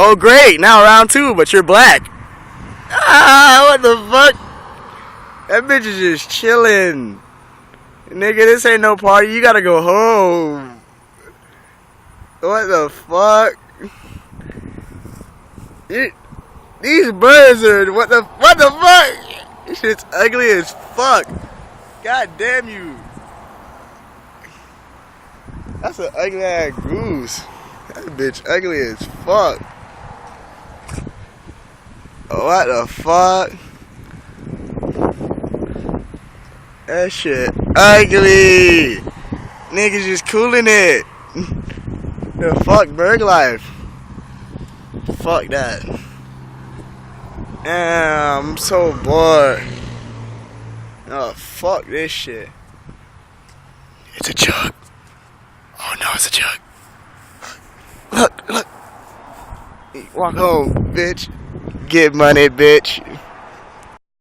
Oh great, now round 2, but you're black. Ah, what the fuck? That bitch is just chilling. Nigga, this ain't no party, you gotta go home. What the fuck? These birds are, what the fuck? This shit's ugly as fuck. God damn you. That's an ugly ass goose. That bitch ugly as fuck. What the fuck? That shit ugly. Niggas just cooling it. The fuck bird life. Fuck that. Damn, I'm so bored. Oh, fuck this shit. It's a jug. Oh no, it's a jug. Look. Walk home, bitch. Get money, bitch.